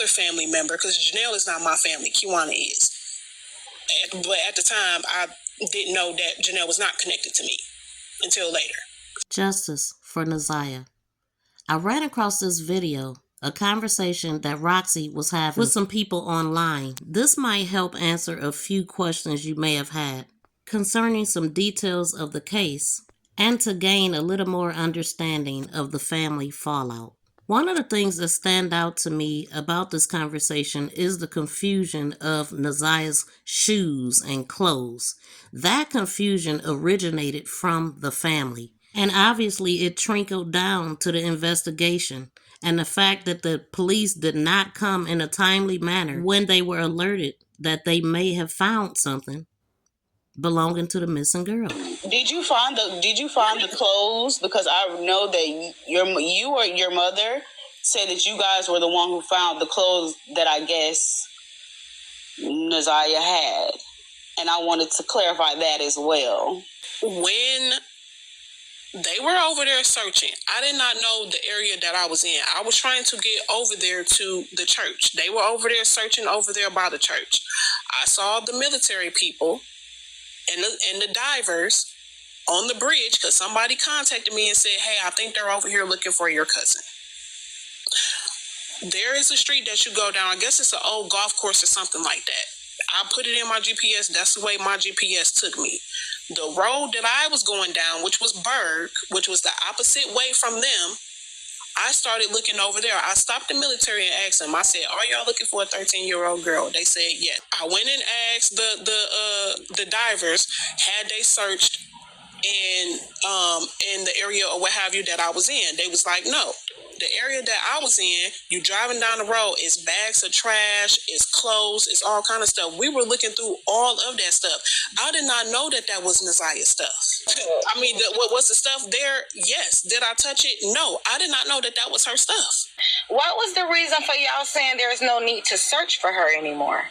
another family member, because Janelle is not my family, Kiwana is. But at the time, I didn't know that Janelle was not connected to me until later. Justice for ZIYAH. I ran across this video, a conversation that Roxy was having with some people online. This might help answer a few questions you may have had concerning some details of the case and to gain a little more understanding of the family fallout. One of the things that stand out to me about this conversation is the confusion of ZIYAH's shoes and clothes. That confusion originated from the family, and obviously it trickled down to the investigation and the fact that the police did not come in a timely manner when they were alerted that they may have found something belonging to the missing girl. Did you find the clothes? Because I know that you or your mother said that you guys were the one who found the clothes that I guess ZIYAH had, and I wanted to clarify that as well. When they were over there searching, I did not know the area that I was in. I was trying to get over there to the church. They were over there searching over there by the church. I saw the military people and the divers on the bridge because somebody contacted me and said, hey, I think they're over here looking for your cousin. There is a street that you go down. I guess it's an old golf course or something like that. I put it in my GPS. That's the way my GPS took me. The road that I was going down, which was Berg, which was the opposite way from them, I started looking over there. I stopped the military and asked them. I said, are y'all looking for a 13-year-old girl? They said, yes. I went and asked the divers, had they searched in the area or what have you that I was in. They was like, no. The area that I was in, you driving down the road, it's bags of trash, it's clothes, it's all kind of stuff. We were looking through all of that stuff. I did not know that that was ZIYAH stuff. I mean, what was the stuff there? Yes. Did I touch it? No. I did not know that that was her stuff. What was the reason for y'all saying there is no need to search for her anymore?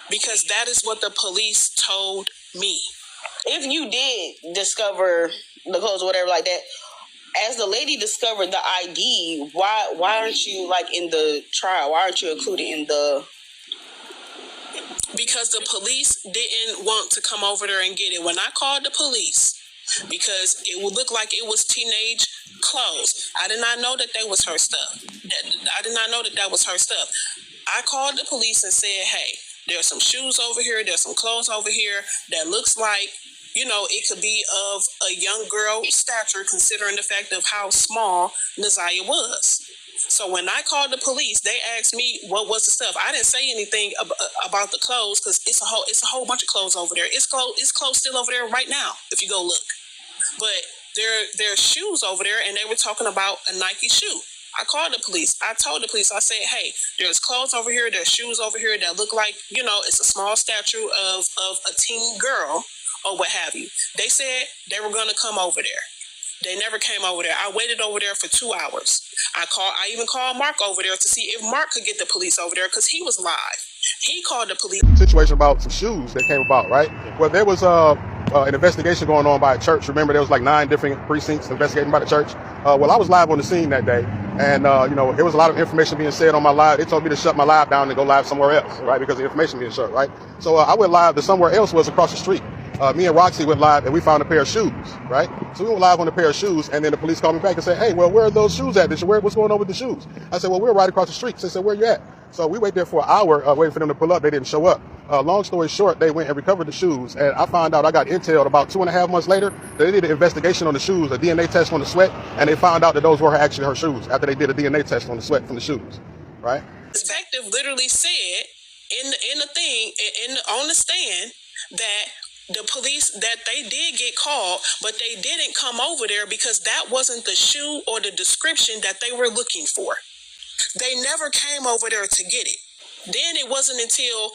Because that is what the police told me. If you did discover the clothes or whatever like that, as the lady discovered the ID, why aren't you like in the trial? Why aren't you included in the... Because the police didn't want to come over there and get it. When I called the police, because it would look like it was teenage clothes, I did not know that that was her stuff. I did not know that that was her stuff. I called the police and said, hey, there's some shoes over here, there's some clothes over here that looks like, you know, it could be of a young girl stature considering the fact of how small ZIYAH was. So when I called the police, they asked me what was the stuff. I didn't say anything about the clothes because it's a whole bunch of clothes over there. It's clothes still over there right now if you go look. But there are shoes over there, and they were talking about a Nike shoe. I called the police. I told the police, I said, hey, there's clothes over here, there's shoes over here that look like, you know, it's a small stature of a teen girl or what have you. They said they were going to come over there. They never came over there. I waited over there for 2 hours. I even called Mark over there to see if Mark could get the police over there because he was live. He called the police. Situation about some shoes that came about, right? Well, there was an investigation going on by a church. Remember, there was like 9 different precincts investigating by the church. Well, I was live on the scene that day, and you know, there was a lot of information being said on my live. They told me to shut my live down and go live somewhere else, right? Because the information being shut, right? So I went live to somewhere else was across the street. Me and Roxy went live and we found a pair of shoes, right? So we went live on a pair of shoes, and then the police called me back and said, hey, well, where are those shoes at? What's going on with the shoes? I said, well, we're right across the street. So they said, where you at? So we waited there for an hour waiting for them to pull up. They didn't show up. Long story short, they went and recovered the shoes, and I found out, I got intel about 2.5 months later, they did an investigation on the shoes, a DNA test on the sweat, and they found out that those were actually her shoes after they did a DNA test on the sweat from the shoes, right? The detective literally said on the stand that the police, that they did get called, but they didn't come over there because that wasn't the shoe or the description that they were looking for. They never came over there to get it. Then it wasn't until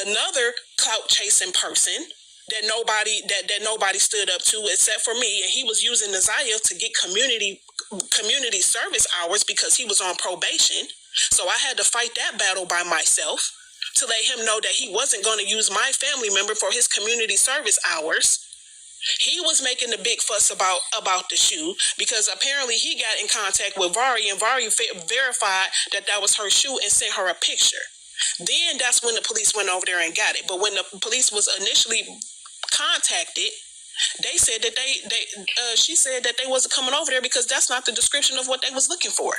another clout chasing person that nobody stood up to except for me, and he was using ZIYAH to get community service hours because he was on probation. So I had to fight that battle by myself to let him know that he wasn't going to use my family member for his community service hours. He was making the big fuss about the shoe because apparently he got in contact with Vari, and Vari verified that was her shoe and sent her a picture. Then that's when the police went over there and got it. But when the police was initially contacted, they said that she said that they wasn't coming over there because that's not the description of what they was looking for.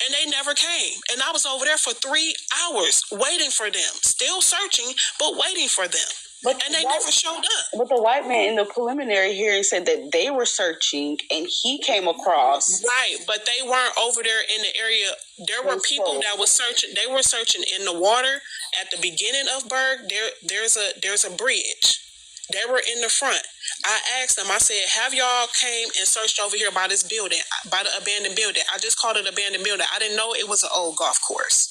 And they never came. And I was over there for 3 hours waiting for them, still searching, but waiting for them. And they never showed up. But the white man in the preliminary hearing said that they were searching and he came across. Right, but they weren't over there in the area. There were people that was searching. They were searching in the water at the beginning of Berg. There's a bridge. They were in the front. I asked them, I said, have y'all came and searched over here by this building, by the abandoned building? I just called it abandoned building. I didn't know it was an old golf course.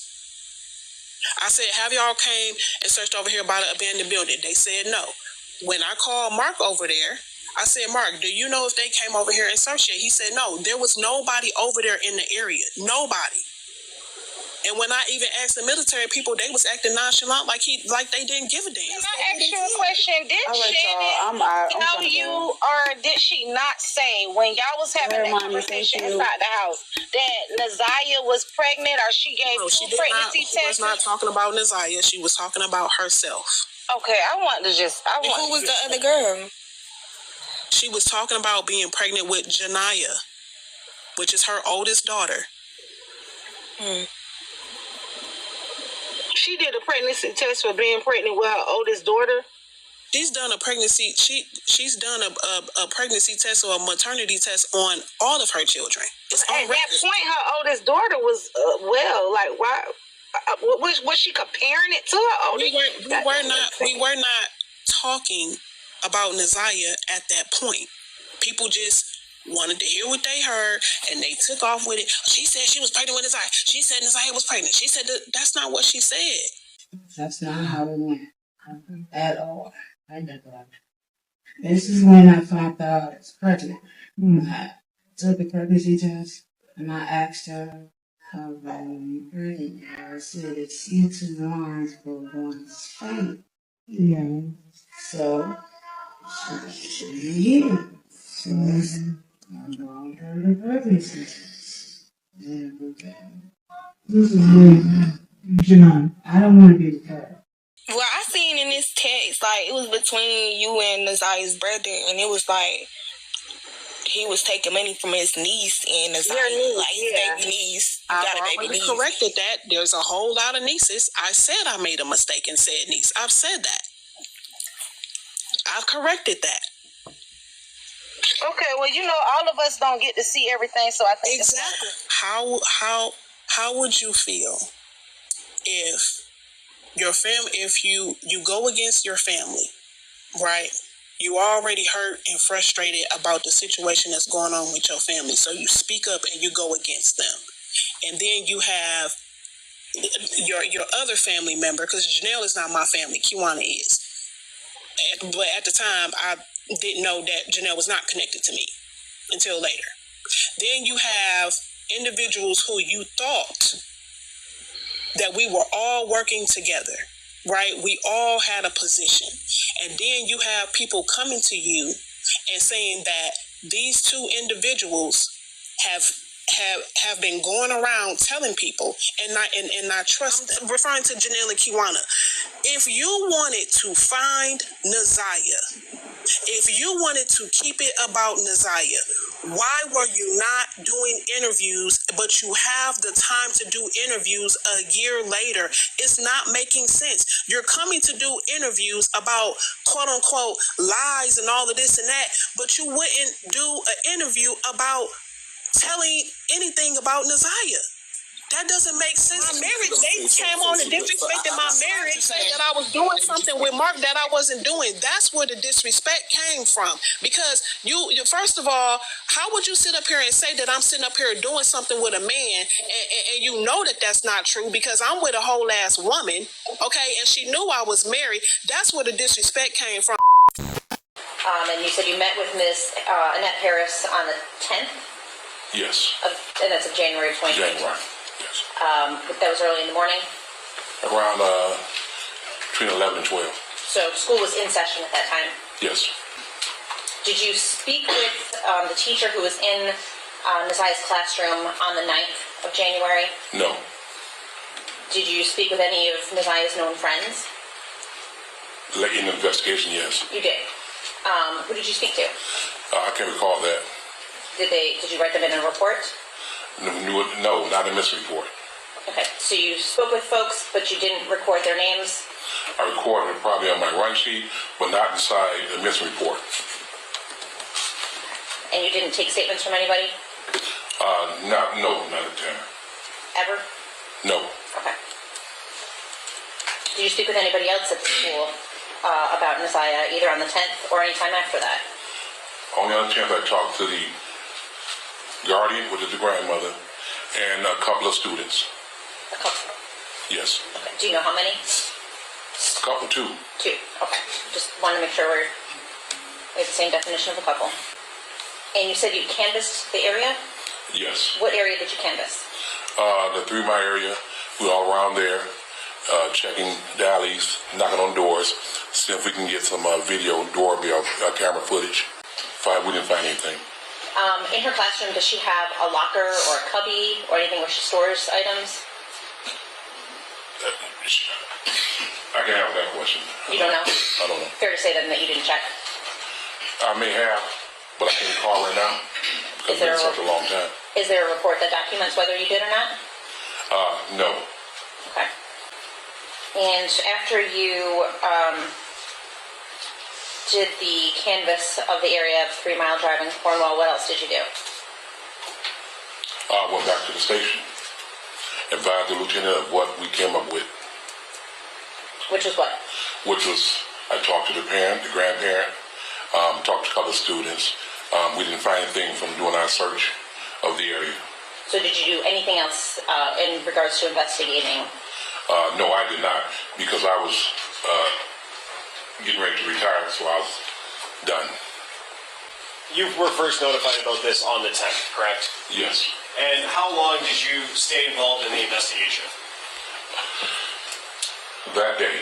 I said, have y'all came and searched over here by the abandoned building? They said no. When I called Mark over there, I said, Mark, do you know if they came over here and searched it? He said, no, there was nobody over there in the area. Nobody. And when I even asked the military people, they was acting nonchalant like they didn't give a damn. Can I ask you a question? Did Shannon tell you, or did she not say when y'all was having that conversation inside the house that ZIYAH was pregnant, or she gave pregnancy tests? She was not talking about ZIYAH. She was talking about herself. Okay, Who was the other girl? She was talking about being pregnant with Janiyah, which is her oldest daughter. She did a pregnancy test for being pregnant with her oldest daughter. She's done a pregnancy. She's done a pregnancy test or a maternity test on all of her children. At that point, her oldest daughter was like, why? Was she comparing it to her oldest? We were not talking about ZIYAH at that point. People just wanted to hear what they heard, and they took off with it. She said she was pregnant with ZIYAH. She said ZIYAH was pregnant. She said that's not what she said. That's not how it went at all. This is when I found out I was pregnant. I took the pregnancy test, and I asked her how I'm pregnant. I said it's into the lines for one straight. Yeah. So she here. So I'm going to the pregnancy test. This is weird. I don't want to be the parent. Well, I seen in this text, like, it was between you and ZIYAH's brother, and it was like he was taking money from his niece and ZIYAH, like his baby niece. You got a baby niece. I corrected that. There's a whole lot of nieces. I said I made a mistake and said niece. I've said that. I've corrected that. Okay, well, all of us don't get to see everything, so I think exactly. How would you feel if your if you go against your family, right? You already hurt and frustrated about the situation that's going on with your family, so you speak up and you go against them, and then you have your other family member, because Janelle is not my family, Kiwana is, but at the time I didn't know that Janelle was not connected to me until later. Then you have individuals who you thought that we were all working together, right? We all had a position. And then you have people coming to you and saying that these two individuals have been going around telling people and not trust them. Referring to Janelle and Kiwana. If you wanted to find ZIYAH, if you wanted to keep it about ZIYAH, why were you not doing interviews, but you have the time to do interviews a year later? It's not making sense. You're coming to do interviews about quote unquote lies and all of this and that, but you wouldn't do an interview about telling anything about ZIYAH. That doesn't make sense. My marriage, they came on and disrespected my marriage, saying that I was doing something with Mark that I wasn't doing. That's where the disrespect came from. Because you first of all, how would you sit up here and say that I'm sitting up here doing something with a man, and you know that that's not true, because I'm with a whole ass woman, okay, and she knew I was married. That's where the disrespect came from. And you said you met with Miss Annette Harris on the 10th? Yes. And that's of January 2021? January, yes. That was early in the morning? Around between 11 and 12. So school was in session at that time? Yes. Did you speak with the teacher who was in Naziah's classroom on the 9th of January? No. Did you speak with any of Naziah's known friends? In the investigation, yes. You did. Who did you speak to? I can't recall that. Did you write them in a report? No, not a missing report. Okay, so you spoke with folks, but you didn't record their names? I recorded it probably on my run sheet, but not inside the missing report. And you didn't take statements from anybody? No, not at the time. Ever? No. Okay. Did you speak with anybody else at the school about ZIYAH, either on the 10th or any time after that? Only on the 10th I talked to the guardian, which is the grandmother, and a couple of students. A couple? Yes. Okay. Do you know how many? A couple, two. Two. Okay. Just wanted to make sure we have the same definition of a couple. And you said you canvassed the area? Yes. What area did you canvass? The 3 mile area. We were all around there, checking the alleys, knocking on doors, see if we can get some video doorbell camera footage. We didn't find anything. In her classroom, does she have a locker or a cubby or anything where she stores items? I can answer that question. You don't know? I don't know. Fair to say then that you didn't check? I may have, but I can't call right now because it's been such a long time. Is there a report that documents whether you did or not? No. Okay. And after you did the canvass of the area of 3 Mile Drive in Cornwall, what else did you do? I went back to the station, advised the lieutenant of what we came up with. Which was what? Which was, I talked to the parent, the grandparent, talked to a couple of students. We didn't find anything from doing our search of the area. So did you do anything else in regards to investigating? No, I did not, because I was getting ready to retire, so I was done. You were first notified about this on the 10th, correct? Yes. And how long did you stay involved in the investigation? That day.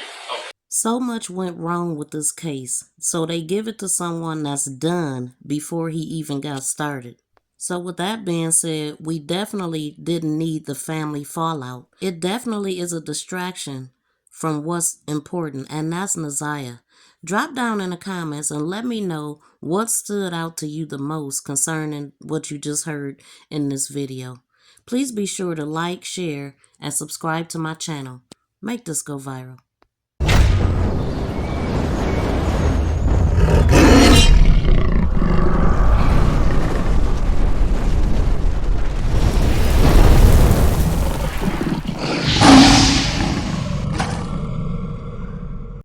So much went wrong with this case, so they give it to someone that's done before he even got started. So with that being said, we definitely didn't need the family fallout. It definitely is a distraction from what's important, and that's ZIYAH. Drop down in the comments and let me know what stood out to you the most concerning what you just heard in this video. Please be sure to like, share, and subscribe to my channel. Make this go viral.